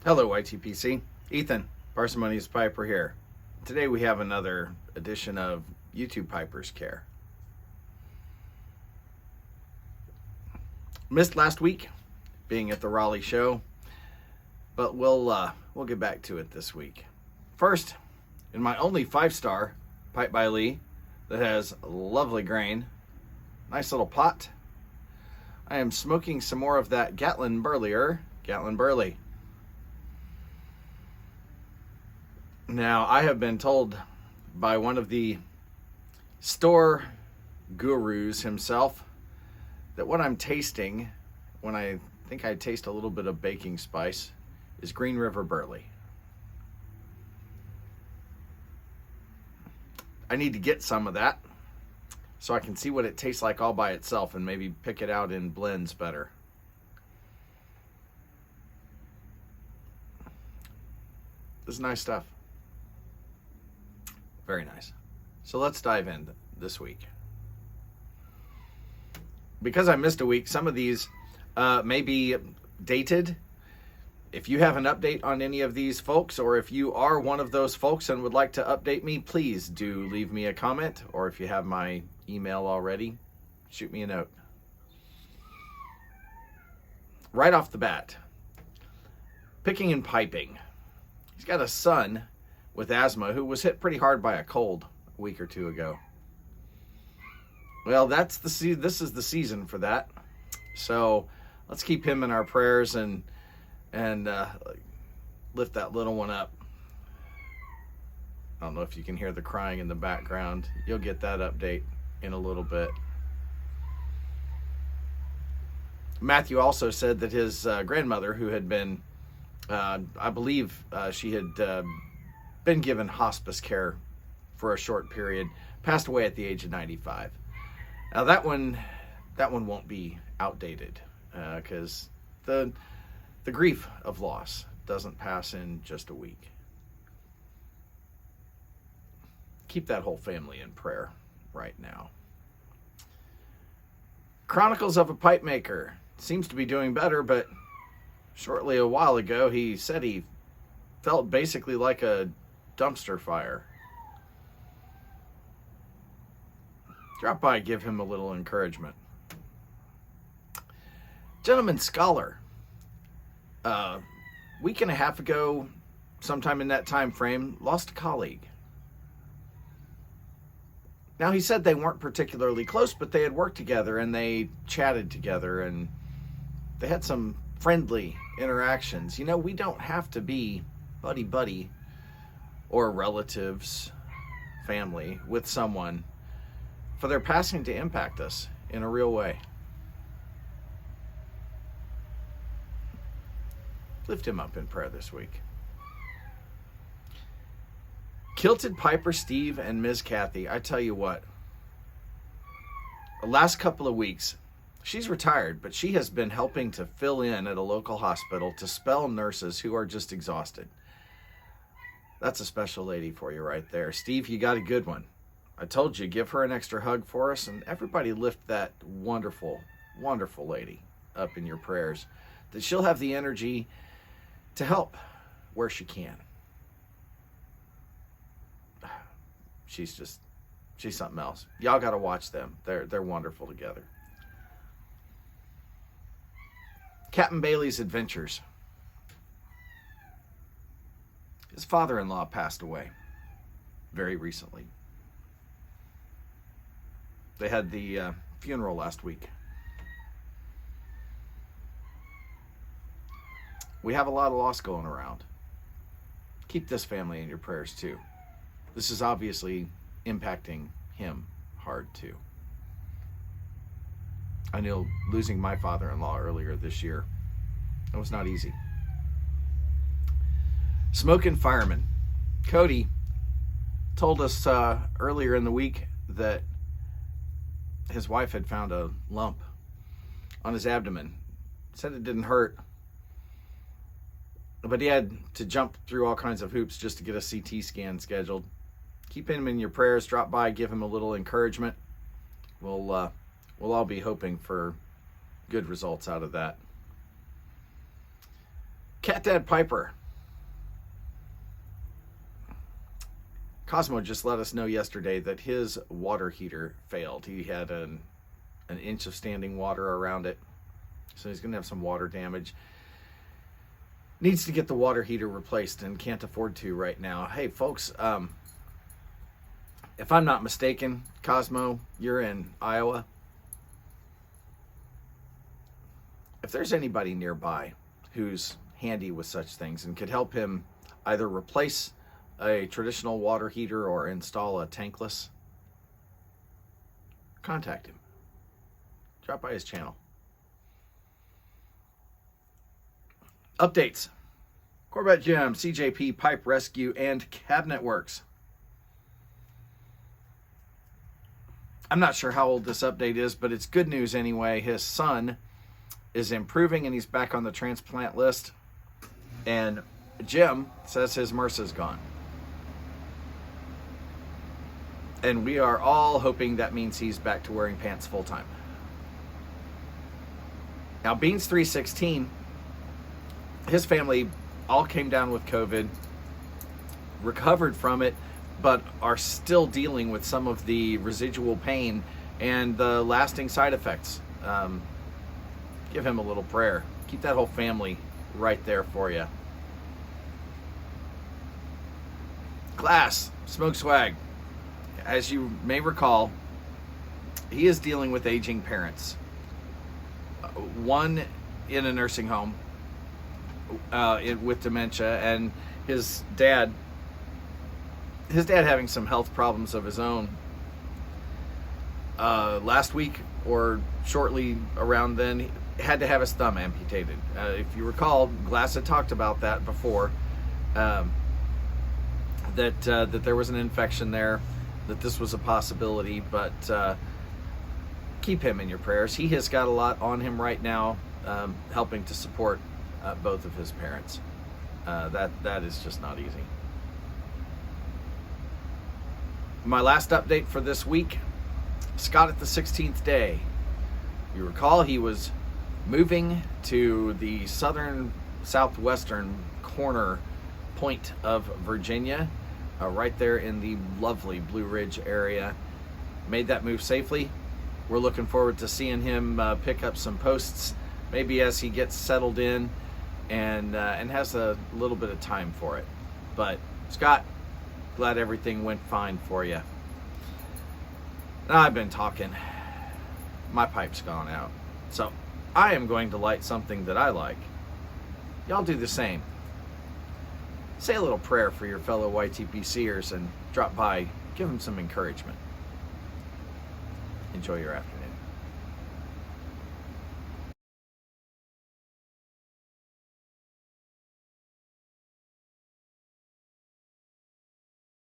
Hello, YTPC. Ethan, Parsimonious Piper here. Today we have another edition of YouTube Piper's Care. Missed last week, being at the Raleigh show, but we'll get back to it this week. First, in my only 5-star pipe by Lee that has lovely grain, nice little pot, I am smoking some more of that Gatlin Burley. Now, I have been told by one of the store gurus himself that what I'm tasting, when I think I taste a little bit of baking spice, is Green River Burley. I need to get some of that so I can see what it tastes like all by itself and maybe pick it out in blends better. This is nice stuff. Very nice. So let's dive in this week. Because I missed a week, some of these may be dated. If you have an update on any of these folks, or if you are one of those folks and would like to update me, please do leave me a comment, or if you have my email already, shoot me a note. Right off the bat, picking and piping. He's got a son with asthma who was hit pretty hard by a cold a week or two ago. Well, this is the season for that. So let's keep him in our prayers and lift that little one up. I don't know if you can hear the crying in the background. You'll get that update in a little bit. Matthew also said that his grandmother, who had been, I believe she had been given hospice care for a short period, passed away at the age of 95. Now that one won't be outdated because the grief of loss doesn't pass in just a week. Keep that whole family in prayer right now. Chronicles of a Pipe Maker seems to be doing better, but shortly a while ago he said he felt basically like a dumpster fire. Drop by, give him a little encouragement. Gentleman Scholar, week and a half ago, sometime in that time frame, lost a colleague. Now, he said they weren't particularly close, but they had worked together and they chatted together and they had some friendly interactions. You know, we don't have to be buddy-buddy or relatives, family with someone for their passing to impact us in a real way. Lift him up in prayer this week. Kilted Piper Steve and Ms. Kathy, I tell you what, the last couple of weeks, she's retired, but she has been helping to fill in at a local hospital to spell nurses who are just exhausted. That's a special lady for you right there. Steve, you got a good one. I told you, give her an extra hug for us, and everybody lift that wonderful, wonderful lady up in your prayers, that she'll have the energy to help where she can. She's something else. Y'all got to watch them. They're wonderful together. Captain Bailey's Adventures. His father-in-law passed away very recently. They had the funeral last week. We have a lot of loss going around. Keep this family in your prayers too. This is obviously impacting him hard too. I know losing my father-in-law earlier this year, it was not easy. Smoking Fireman. Cody told us earlier in the week that his wife had found a lump on his abdomen. Said it didn't hurt, but he had to jump through all kinds of hoops just to get a CT scan scheduled. Keep him in your prayers. Drop by, give him a little encouragement. We'll all be hoping for good results out of that. Cat Dad Piper. Cosmo just let us know yesterday that his water heater failed. He had an inch of standing water around it, so he's going to have some water damage. Needs to get the water heater replaced and can't afford to right now. Hey, folks, if I'm not mistaken, Cosmo, you're in Iowa. If there's anybody nearby who's handy with such things and could help him either replace a traditional water heater or install a tankless, contact him. Drop by his channel. Updates. Corvette Gym, CJP Pipe Rescue, and Cabinet Works. I'm not sure how old this update is, but it's good news anyway. His son is improving and he's back on the transplant list. And Jim says his MRSA's gone. And we are all hoping that means he's back to wearing pants full time. Now, Beans 316, his family all came down with COVID, recovered from it, but are still dealing with some of the residual pain and the lasting side effects. Give him a little prayer. Keep that whole family right there for you. Glass, Smoke Swag. As you may recall, he is dealing with aging parents. One in a nursing home with dementia, and his dad having some health problems of his own. Last week or shortly around then, he had to have his thumb amputated. If you recall, Glass had talked about that before, that there was an infection there, that this was a possibility, but keep him in your prayers. He has got a lot on him right now, helping to support both of his parents. That is just not easy. My last update for this week, Scott at the 16th day. You recall he was moving to the southwestern corner point of Virginia, right there in the lovely Blue Ridge area. Made that move safely. We're looking forward to seeing him pick up some posts, maybe as he gets settled in and has a little bit of time for it. But Scott, glad everything went fine for you. I've been talking. My pipe's gone out. So I am going to light something that I like. Y'all do the same. Say a little prayer for your fellow YTPCers and drop by, give them some encouragement. Enjoy your afternoon.